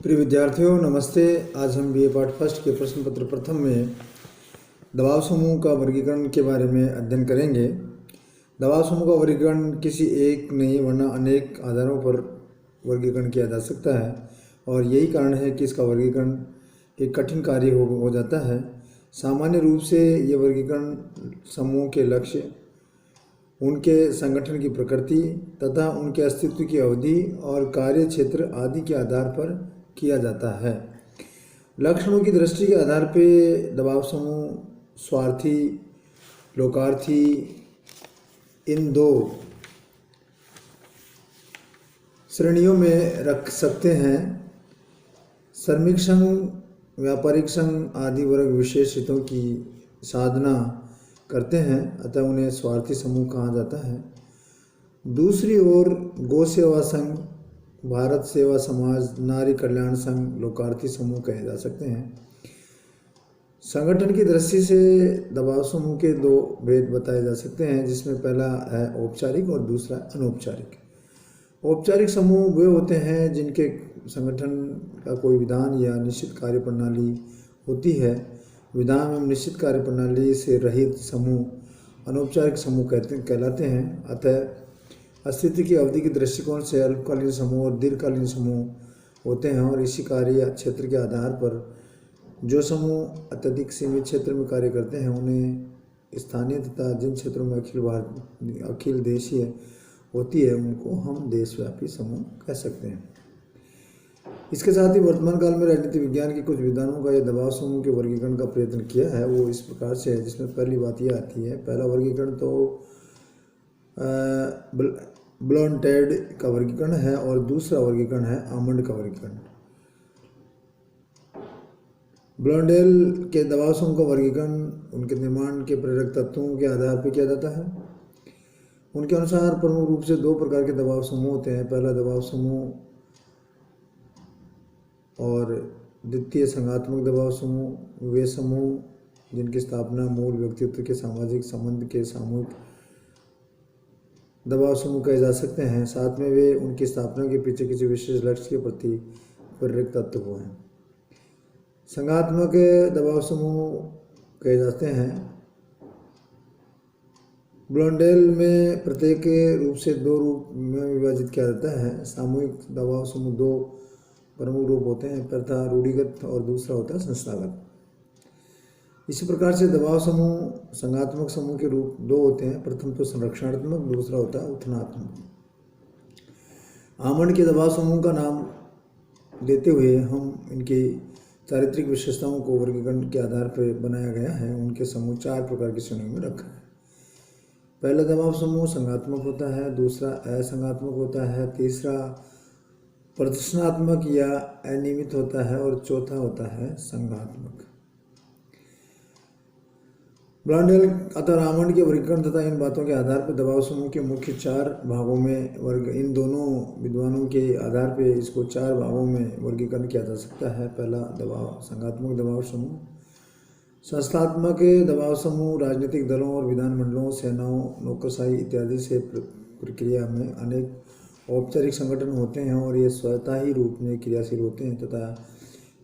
प्रिय विद्यार्थियों नमस्ते। आज हम बीए पार्ट फर्स्ट के प्रश्न पत्र प्रथम में दबाव समूह का वर्गीकरण के बारे में अध्ययन करेंगे। दबाव समूह का वर्गीकरण किसी एक नहीं वरना अनेक आधारों पर वर्गीकरण किया जा सकता है और यही कारण है कि इसका वर्गीकरण एक कठिन कार्य हो जाता है। सामान्य रूप से ये वर्गीकरण समूह के लक्ष्य, उनके संगठन की प्रकृति तथा उनके अस्तित्व की अवधि और कार्य क्षेत्र आदि के आधार पर किया जाता है। लक्षणों की दृष्टि के आधार पर दबाव समूह स्वार्थी, लोकार्थी इन दो श्रेणियों में रख सकते हैं। श्रमिक संघ, व्यापारिक संघ आदि वर्ग विशेष हितों की साधना करते हैं, अतः उन्हें स्वार्थी समूह कहा जाता है। दूसरी ओर गौ सेवा संघ, भारत सेवा समाज, नारी कल्याण संघ लोकार्थी समूह कहे जा सकते हैं। संगठन की दृष्टि से दबाव समूह के दो भेद बताए जा सकते हैं, जिसमें पहला है औपचारिक और दूसरा अनौपचारिक। औपचारिक समूह वे होते हैं जिनके संगठन का कोई विधान या निश्चित कार्य प्रणाली होती है। विधान एवं निश्चित कार्य प्रणाली से रहित समूह अनौपचारिक समूह कहलाते हैं। अतः अस्तित्व की अवधि के दृष्टिकोण से अल्पकालीन समूह और दीर्घकालीन समूह होते हैं और इसी कार्य क्षेत्र के आधार पर जो समूह अत्यधिक सीमित क्षेत्र में कार्य करते हैं उन्हें स्थानीय तथा जिन क्षेत्रों में अखिल देशीय होती है उनको हम देशव्यापी समूह कह सकते हैं। इसके साथ ही वर्तमान काल में राजनीति विज्ञान के कुछ विद्वानों का यह दबाव समूह के वर्गीकरण का प्रयत्न किया है। वो इस प्रकार से है, जिसमें पहली बात यह आती है, पहला वर्गीकरण तो ब्लॉन्टेड का वर्गीकरण है और दूसरा वर्गीकरण है आमंड का वर्गीकरण। ब्लॉन्डेल के दबाव समूह का वर्गीकरण उनके निर्माण के प्रेरक तत्वों के आधार पर किया जाता है। उनके अनुसार प्रमुख रूप से दो प्रकार के दबाव समूह होते हैं, पहला दबाव समूह और द्वितीय संघात्मक दबाव समूह। वे समूह जिनकी स्थापना मूल व्यक्तित्व के सामाजिक संबंध के सामूहिक दबाव समूह कहे जा सकते हैं। साथ में वे उनकी स्थापना के पीछे किसी विशेष लक्ष्य के प्रति प्रेरक तत्व हैं। संघात्मक दबाव समूह कहे जाते हैं। ब्लॉन्डेल में प्रत्येक रूप से दो रूप में विभाजित किया जाता है। सामूहिक दबाव समूह दो प्रमुख रूप होते हैं, पहला रूढ़िगत और दूसरा होता है संस्थागत। इसी प्रकार से दबाव समूह संघात्मक समूह के रूप दो होते हैं, प्रथम तो संरक्षणात्मक, दूसरा होता है उत्थानात्मक। आमंड के दबाव समूह का नाम देते हुए हम इनकी चारित्रिक विशेषताओं को वर्गीकरण के आधार पर बनाया गया है। उनके समूह चार प्रकार की श्रेणियों में रखा है। पहला दबाव समूह संघात्मक होता है, दूसरा असंघात्मक होता है, तीसरा प्रदर्शनात्मक या अनियमित होता है और चौथा होता है संघात्मक। ब्लॉन्डेल अतः आमंड के वर्गीकरण तथा इन बातों के आधार पर दबाव समूह के मुख्य चार भागों में वर्ग इन दोनों विद्वानों के आधार पर इसको चार भागों में वर्गीकरण किया जा सकता है। पहला दबाव संघात्मक दबाव समूह। संस्थात्मक दबाव समूह राजनीतिक दलों और विधानमंडलों, सेनाओं, नौकरशाही इत्यादि से प्रक्रिया में अनेक औपचारिक संगठन होते हैं और ये स्वतः ही रूप में क्रियाशील होते हैं तथा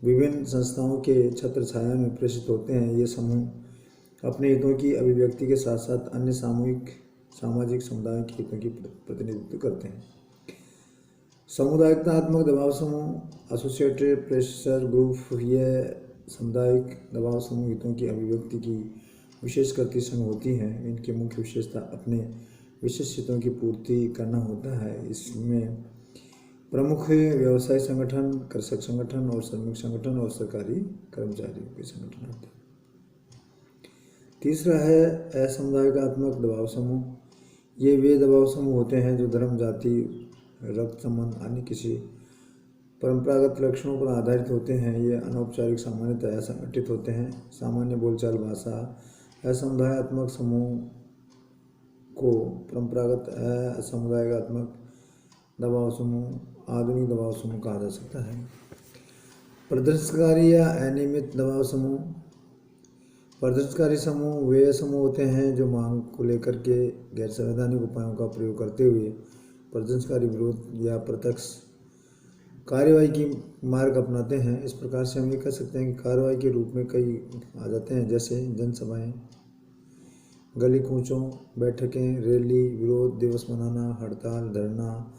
विभिन्न संस्थाओं के छत्र छाया में प्रेषित होते हैं। ये समूह अपने हितों की अभिव्यक्ति के साथ साथ अन्य सामाजिक समुदायों के हितों की प्रतिनिधित्व करते हैं। सामुदायिकतात्मक दबाव समूह एसोसिएटेड प्रेशर ग्रुप। यह सामुदायिक दबाव समूह हितों की अभिव्यक्ति की विशेष करती संघ होती हैं। इनकी मुख्य विशेषता अपने विशेष हितों की पूर्ति करना होता है। इसमें प्रमुख व्यवसाय संगठन, कृषक संगठन और श्रमिक संगठन और सरकारी कर्मचारियों के संगठन होते हैं। तीसरा है असमुदायिकात्मक दबाव समूह। ये वे दबाव समूह होते हैं जो धर्म, जाति, रक्त संबंध अन्य किसी परंपरागत लक्षणों पर आधारित होते हैं। ये अनौपचारिक, सामान्यतः असंगठित होते हैं। सामान्य बोलचाल भाषा। असमुदायात्मक समूह को परंपरागत असमुदायिकात्मक दबाव समूह, आधुनिक दबाव समूह कहा जा सकता है। प्रदर्शनकारी या अनियमित दबाव समूह। प्रदर्शनकारी समूह वे समूह होते हैं जो मांग को लेकर के गैर संवैधानिक उपायों का प्रयोग करते हुए प्रदर्शनकारी विरोध या प्रत्यक्ष कार्यवाही की मार्ग अपनाते हैं। इस प्रकार से हम ये कह सकते हैं कि कार्यवाही के रूप में कई आ जाते हैं, जैसे जनसभाएं, गली कूचों, बैठकें, रैली, विरोध दिवस मनाना, हड़ताल, धरना,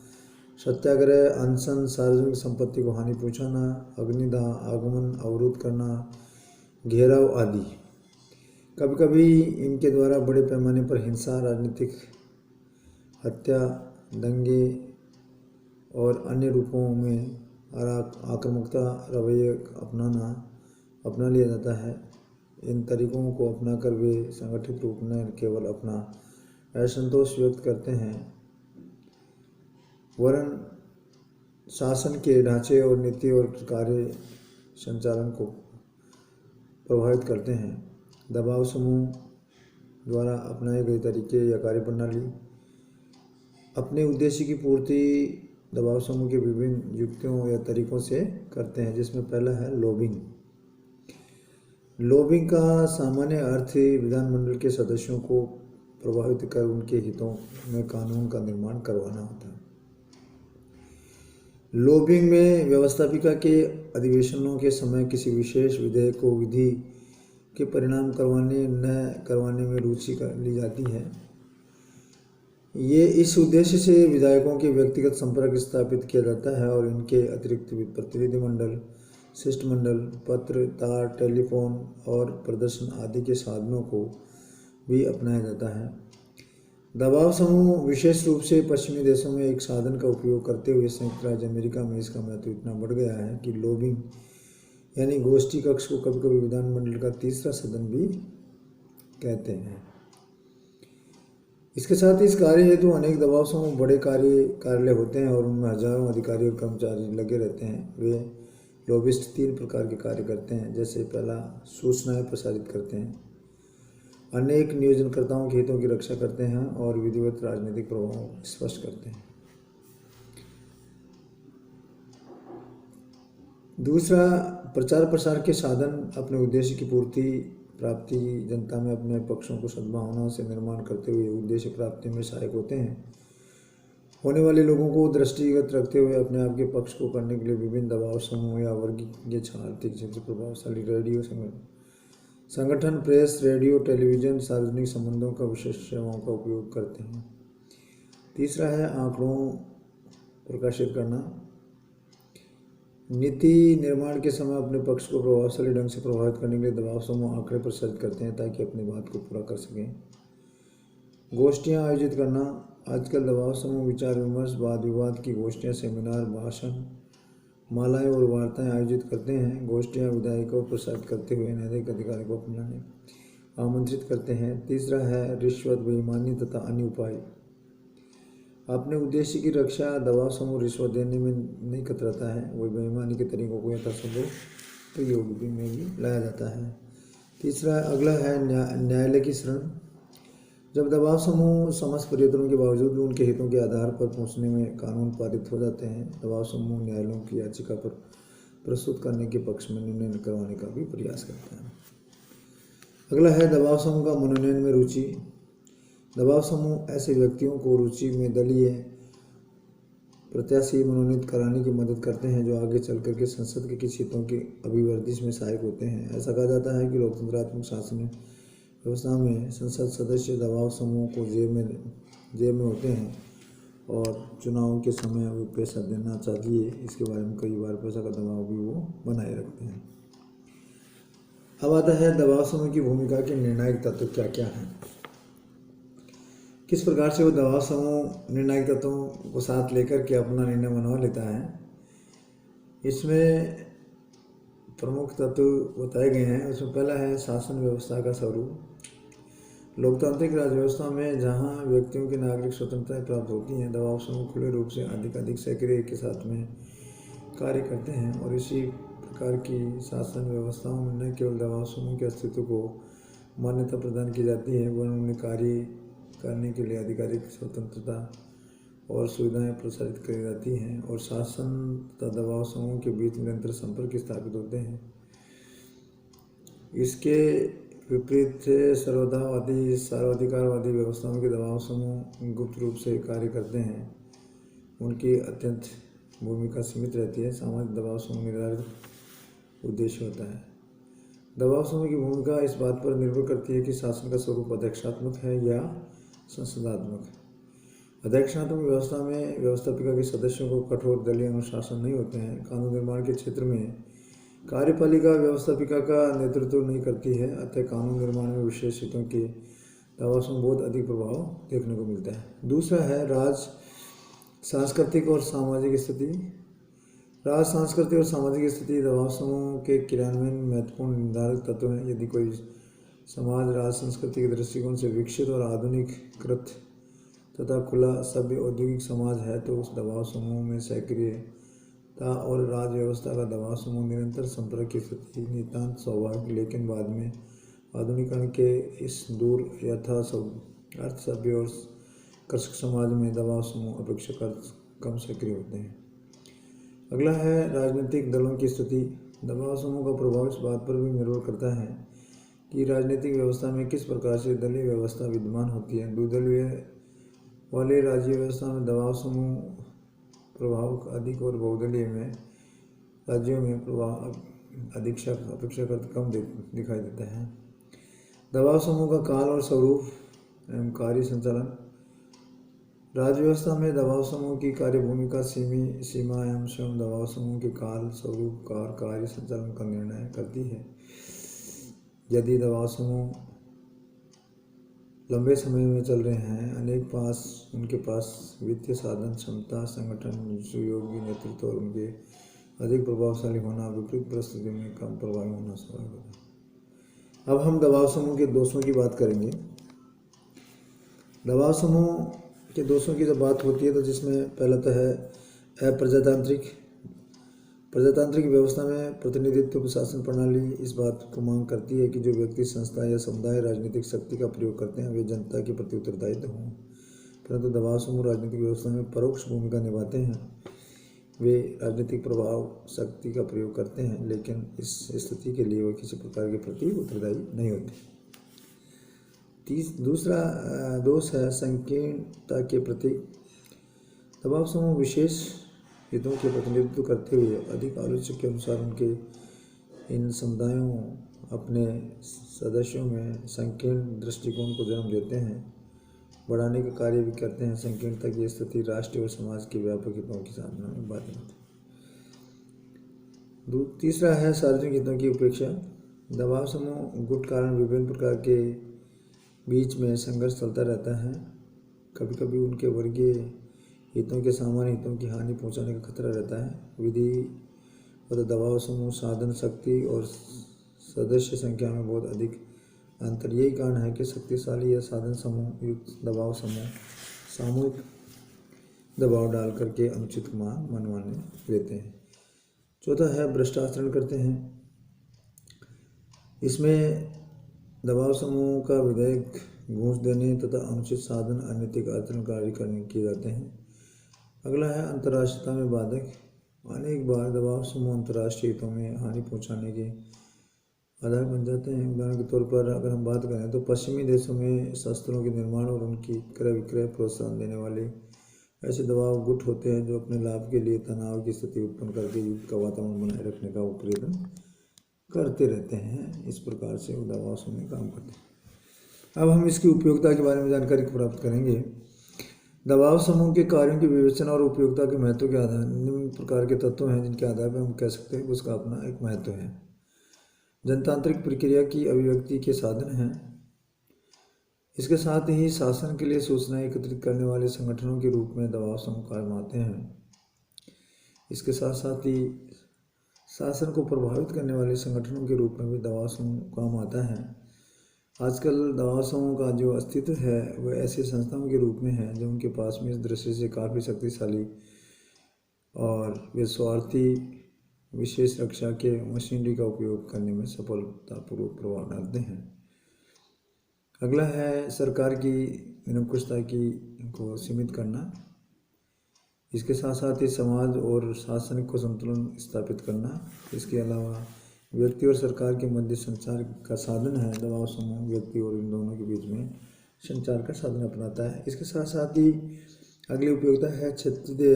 सत्याग्रह, अनशन, सार्वजनिक संपत्ति को हानि पहुंचाना, अग्निदाह, आगमन अवरुद्ध करना, घेराव आदि। कभी कभी इनके द्वारा बड़े पैमाने पर हिंसा, राजनीतिक हत्या, दंगे और अन्य रूपों में आक्रामकता रवैये अपना लिया जाता है। इन तरीकों को अपनाकर वे संगठित रूप में केवल अपना असंतोष व्यक्त करते हैं, वरन शासन के ढांचे और नीति और कार्य संचालन को प्रभावित करते हैं। दबाव समूह द्वारा अपनाए गए तरीके या कार्यप्रणाली अपने उद्देश्य की पूर्ति दबाव समूह के विभिन्न युक्तियों या तरीकों से करते हैं, जिसमें पहला है लॉबिंग। लॉबिंग का सामान्य अर्थ विधानमंडल के सदस्यों को प्रभावित कर उनके हितों में कानून का निर्माण करवाना होता है। लॉबिंग में व्यवस्थापिका के अधिवेशनों के समय किसी विशेष विधेयक को विधि के परिणाम करवाने में रुचि ली जाती है। ये इस उद्देश्य से विधायकों के व्यक्तिगत संपर्क स्थापित किया जाता है और इनके अतिरिक्त प्रतिनिधिमंडल, शिष्टमंडल, पत्र, तार, टेलीफोन और प्रदर्शन आदि के साधनों को भी अपनाया जाता है। दबाव समूह विशेष रूप से पश्चिमी देशों में एक साधन का उपयोग करते हुए संयुक्त राज्य अमेरिका में इसका महत्व इतना बढ़ गया है कि लॉबिंग यानी गोष्ठी कक्ष को कभी कभी विधानमंडल का तीसरा सदन भी कहते हैं। इसके साथ ही इस कार्य हेतु अनेक दबाव समूह बड़े कार्यालय होते हैं और उनमें हजारों अधिकारी और कर्मचारी लगे रहते हैं। वे लॉबिस्ट 3 प्रकार के कार्य करते हैं, जैसे पहला सूचनाएं प्रसारित करते हैं, अनेक नियोजनकर्ताओं के हितों की रक्षा करते हैं और विधिवत राजनीतिक प्रभाव स्पष्ट करते हैं। दूसरा, प्रचार प्रसार के साधन अपने उद्देश्य की प्राप्ति जनता में अपने पक्षों को सद्भावना से निर्माण करते हुए उद्देश्य प्राप्ति में सहायक होते हैं। होने वाले लोगों को दृष्टिगत रखते हुए अपने आप के पक्ष को करने के लिए विभिन्न दबाव समूह या वर्गीय आर्थिक क्षेत्र प्रभावशाली रेडियो संगठन, प्रेस, रेडियो, टेलीविजन, सार्वजनिक संबंधों का विशेष सेवाओं का उपयोग करते हैं। तीसरा है आंकड़ों प्रकाशित करना। नीति निर्माण के समय अपने पक्ष को प्रभावशाली ढंग से प्रभावित करने के लिए दबाव समूह आंकड़े प्रसारित करते हैं ताकि अपनी बात को पूरा कर सकें। गोष्ठियां आयोजित करना। आजकल दबाव समूह विचार विमर्श, वाद विवाद की गोष्ठियां, सेमिनार, भाषण, मालाएं और वार्ताएं आयोजित करते हैं। गोष्ठियां विधायकों को प्रसारित करते हुए न्यायिक अधिकारी को अपनाने आमंत्रित करते हैं। तीसरा है रिश्वत, बेईमानी तथा अन्य उपाय। अपने उद्देश्य की रक्षा दबाव समूह रिश्वत देने में नहीं कतराता है, वही बेईमानी के तरीकों को यथासंभव प्रयोग में भी लाया जाता है। तीसरा अगला है न्यायालय की शरण। जब दबाव समूह समस्त प्रयत्नों के बावजूद भी उनके हितों के आधार पर पहुंचने में कानून पारित हो जाते हैं, दबाव समूह न्यायालयों की याचिका पर प्रस्तुत करने के पक्ष में निर्णय करवाने का भी प्रयास करता है। अगला है दबाव समूह का मनोनयन में रुचि। दबाव समूह ऐसे व्यक्तियों को रुचि में दलीय प्रत्याशी मनोनीत कराने की मदद करते हैं जो आगे चल करके संसद के किसी हितों की अभिवृद्धि में सहायक होते हैं। ऐसा कहा जाता है कि लोकतंत्रात्मक शासन व्यवस्था में संसद सदस्य दबाव समूह को जेब में होते हैं और चुनाव के समय वे पैसा देना चाहिए, इसके बारे में कई बार पैसा का दबाव भी वो बनाए रखते हैं। अब आता है दबाव समूह की भूमिका के निर्णायक तत्व क्या क्या हैं, किस प्रकार से वो दबाव समूह निर्णायक तत्वों को साथ लेकर के अपना निर्णय मनवा लेता है। इसमें प्रमुख तत्व बताए गए हैं। उसमें पहला है शासन व्यवस्था का स्वरूप। लोकतांत्रिक राज्य व्यवस्था में जहां व्यक्तियों की नागरिक स्वतंत्रताएं प्राप्त होती हैं, दबाव समूह खुले रूप से अधिक सक्रिय के साथ में कार्य करते हैं और इसी प्रकार की शासन व्यवस्थाओं में न केवल दबाव समूह के अस्तित्व को मान्यता प्रदान की जाती है, वरन उन्हें कार्य करने के लिए आधिकारिक स्वतंत्रता और सुविधाएं प्रसारित करी जाती हैं और शासन तथा दबाव समूह के बीच निरंतर संपर्क स्थापित होते हैं। इसके विपरीत सर्वाधिकारवादी व्यवस्थाओं के दबाव समूह गुप्त रूप से कार्य करते हैं। उनकी अत्यंत भूमिका सीमित रहती है। सामाजिक दबाव समूह निर्धारित उद्देश्य होता है। दबाव समूह की भूमिका इस बात पर निर्भर करती है कि शासन का स्वरूप अध्यक्षात्मक है या संसदात्मक। अध्यक्षात्मक व्यवस्था में व्यवस्थापिका के सदस्यों को कठोर दलीय अनुशासन नहीं होते हैं। कानून निर्माण के क्षेत्र में कार्यपालिका व्यवस्थापिका का नेतृत्व नहीं करती है, अतः कानून निर्माण में विशेष हितों के दबाव समूह बहुत अधिक प्रभाव देखने को मिलता है। दूसरा है राज सांस्कृतिक और सामाजिक स्थिति। राज सांस्कृतिक और सामाजिक स्थिति दबाव समूह के क्रियान्वयन में महत्वपूर्ण निर्धारक तत्व हैं। यदि कोई समाज राज संस्कृति के दृष्टिकोण से विकसित और आधुनिकीकृत तथा खुला सभ्य औद्योगिक समाज है तो उस दबाव समूह में सक्रियता और राज व्यवस्था का दबाव समूह निरंतर संपर्क की स्थिति नितांत स्वाभाविक, लेकिन बाद में आधुनिकरण के इस दूर यथा अर्थ सभ्य और कृषक समाज में दबाव समूह अपेक्षाकृत कम सक्रिय होते हैं। अगला है राजनीतिक दलों की स्थिति। दबाव समूह का प्रभाव इस बात पर भी निर्भर करता है कि राजनीतिक व्यवस्था में किस प्रकार से दलीय व्यवस्था विद्यमान होती है। द्विदलीय वाले राज्य व्यवस्था में दबाव समूह प्रभाव अधिक और बहुदलीय में राज्यों में प्रभाव अपेक्षाकृत कम दिखाई देता है। दबाव समूह का काल और स्वरूप एवं कार्य संचालन। राज्य व्यवस्था में दबाव समूह की कार्य भूमिका सीमा एवं स्वयं दबाव समूह के काल, स्वरूप और कार्य संचालन का निर्णय करती है। यदि दबाव समूह लंबे समय में चल रहे हैं, उनके पास वित्तीय साधन, क्षमता, संगठन, सुयोग्य नेतृत्व और उनके अधिक प्रभावशाली होना विपरीत परिस्थितियों में कम प्रभावी होना स्वाभाविक होता है। अब हम दबाव समूह के दोषों की बात करेंगे। दबाव समूह के दोषों की जब बात होती है तो जिसमें पहला तो है प्रजातांत्रिक व्यवस्था में प्रतिनिधित्व प्रशासन प्रणाली इस बात को मांग करती है कि जो व्यक्ति, संस्था या समुदाय राजनीतिक शक्ति का प्रयोग करते हैं वे जनता के प्रति उत्तरदायित्व हों, परंतु दबाव समूह राजनीतिक व्यवस्था में परोक्ष भूमिका निभाते हैं। वे राजनीतिक प्रभाव शक्ति का प्रयोग करते हैं, लेकिन इस स्थिति के लिए वे किसी प्रकार के प्रति उत्तरदायी नहीं होते। दूसरा दोष है संकीर्णता के प्रति। दबाव समूह विशेष हितों के प्रतिनिधित्व करते हुए अधिक आलोचक के अनुसार उनके इन समुदायों अपने सदस्यों में संकीर्ण दृष्टिकोण को जन्म देते हैं, बढ़ाने का कार्य भी करते हैं। संकीर्णता की स्थिति राष्ट्र और समाज के व्यापक हितों की साधना में बाधित होती है। तीसरा है सार्वजनिक हितों की उपेक्षा। दबाव समूह गुट कारण विभिन्न प्रकार के बीच में संघर्ष चलता रहता है। कभी कभी उनके वर्गीय हितों के सामान्य हितों की हानि पहुंचाने का खतरा रहता है। विधि और दबाव समूह साधन शक्ति और सदस्य संख्या में बहुत अधिक अंतर। यही कारण है कि शक्तिशाली या साधन समूह युक्त दबाव समूह सामूहिक दबाव डाल करके अनुचित मनमाने लेते हैं। चौथा है भ्रष्टाचरण करते हैं। इसमें दबाव समूह का विधेयक घूस देने तथा अनुचित साधन अनैतिक आचरण कार्य किए जाते हैं। अगला है अंतर्राष्ट्रीयता में बाधक। अनेक बार दबाव समूह अंतर्राष्ट्रीय हितों में हानि पहुंचाने के आधार बन जाते हैं। उदाहरण के तौर पर अगर हम बात करें तो पश्चिमी देशों में शस्त्रों के निर्माण और उनकी क्रय विक्रय प्रोत्साहन देने वाले ऐसे दबाव गुट होते हैं जो अपने लाभ के लिए तनाव की स्थिति उत्पन्न करके युद्ध का वातावरण बनाए रखने का प्रयत्न करते रहते हैं। इस प्रकार से वो दबाव समूह काम करते हैं। अब हम इसकी उपयोगिता के बारे में जानकारी प्राप्त करेंगे। दबाव समूह के कार्यों की विवेचना और उपयोगिता के महत्व के आधार निम्न प्रकार के तत्व हैं जिनके आधार पर हम कह सकते हैं कि उसका अपना एक महत्व है। जनतांत्रिक प्रक्रिया की अभिव्यक्ति के साधन हैं। इसके साथ ही शासन के लिए सूचनाएं एकत्रित करने वाले संगठनों के रूप में दबाव समूह काम आते हैं। इसके साथ साथ ही शासन को प्रभावित करने वाले संगठनों के रूप में भी दबाव समूह काम आता है। आजकल दबाव समूह का जो अस्तित्व है वह ऐसी संस्थाओं के रूप में है जो उनके पास में इस दृष्टि से काफ़ी शक्तिशाली और वे स्वार्थी विशेष रक्षा के मशीनरी का उपयोग करने में सफलतापूर्वक प्रभाव डालते हैं। अगला है सरकार की निरंकुशता को सीमित करना। इसके साथ साथ ही समाज और शासन को संतुलन स्थापित करना। इसके अलावा व्यक्ति और सरकार के मध्य संचार का साधन है दबाव समूह। व्यक्ति और इन दोनों के बीच में संचार का साधन अपनाता है। इसके साथ साथ ही अगली उपयोगिता है क्षेत्रीय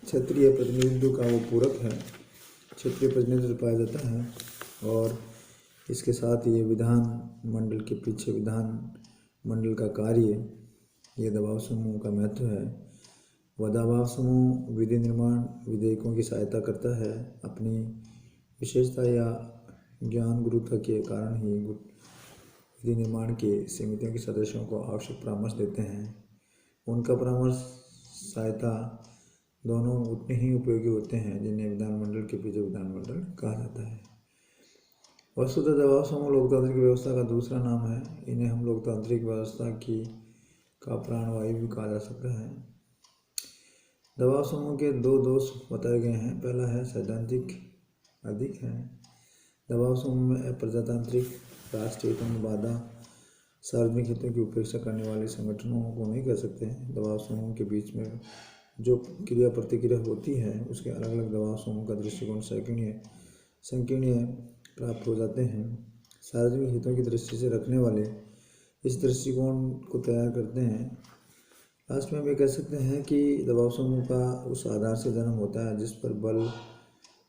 क्षेत्रीय प्रतिनिधित्व का वो पूरक है, क्षेत्रीय प्रतिनिधित्व पाया जाता है। और इसके साथ ये विधान मंडल के पीछे विधान मंडल का कार्य, ये दबाव समूह का महत्व है। वह दबाव समूह विधि निर्माण विधेयकों की सहायता करता है। अपनी विशेषता या ज्ञान गुरुता के कारण ही विधि निर्माण के समितियों के सदस्यों को आवश्यक परामर्श देते हैं। उनका परामर्श सहायता दोनों उतने ही उपयोगी होते हैं जिन्हें विधानमंडल के पीछे विधानमंडल कहा जाता है। वस्तुतः दबाव समूह लोकतांत्रिक व्यवस्था का दूसरा नाम है। इन्हें हम लोकतांत्रिक व्यवस्था का प्राणवायु भी कहा जा सकता है। दबाव समूह के दो दोष बताए गए हैं। पहला है सैद्धांतिक अधिक है। दबाव समूह में अप्रजातांत्रिक, राष्ट्रीय हितों में बाधा, सार्वजनिक हितों की उपेक्षा करने वाले संगठनों को नहीं कह सकते हैं। दबाव समूह के बीच में जो क्रिया प्रतिक्रिया होती है उसके अलग अलग दबाव समूह का दृष्टिकोण संकीर्ण प्राप्त हो जाते हैं। सार्वजनिक हितों की दृष्टि से रखने वाले इस दृष्टिकोण को तैयार करते हैं। लास्ट में हम ये कह सकते हैं कि दबाव समूह का उस आधार से जन्म होता है जिस पर बल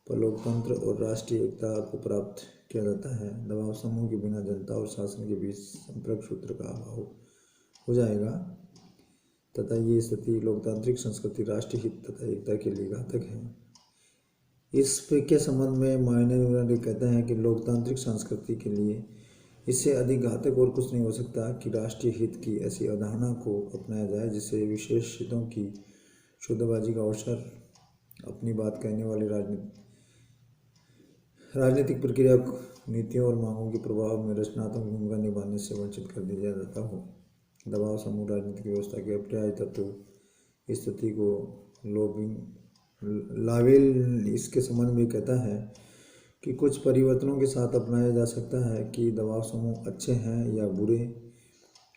पर लोकतंत्र और राष्ट्रीय एकता को प्राप्त किया जाता है। दबाव समूह के बिना जनता और शासन के बीच संपर्क सूत्र का अभाव हो जाएगा तथा ये स्थिति लोकतांत्रिक संस्कृति, राष्ट्रीय हित तथा एकता के लिए घातक है। इस के संबंध में माइनर कहते हैं कि लोकतांत्रिक संस्कृति के लिए इससे अधिक घातक और कुछ नहीं हो सकता कि राष्ट्रीय हित की ऐसी अवधारणा को अपनाया जाए जिससे विशेष हितों की शुद्धबाजी का अवसर अपनी बात कहने वाली राजनीतिक प्रक्रिया, नीतियों और मांगों के प्रभाव में रचनात्मक भूमिका निभाने से वंचित कर दिया जाता हो। दबाव समूह राजनीतिक व्यवस्था के अपर्याय तत्व स्थिति को लावेल इसके संबंध में कहता है कि कुछ परिवर्तनों के साथ अपनाया जा सकता है कि दबाव समूह अच्छे हैं या बुरे।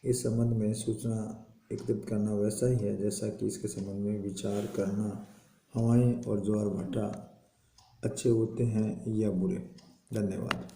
इस संबंध में सूचना एकत्रित करना वैसा ही है जैसा कि इसके संबंध में विचार करना हवाएं और ज्वार भाटा अच्छे होते हैं या बुरे। धन्यवाद।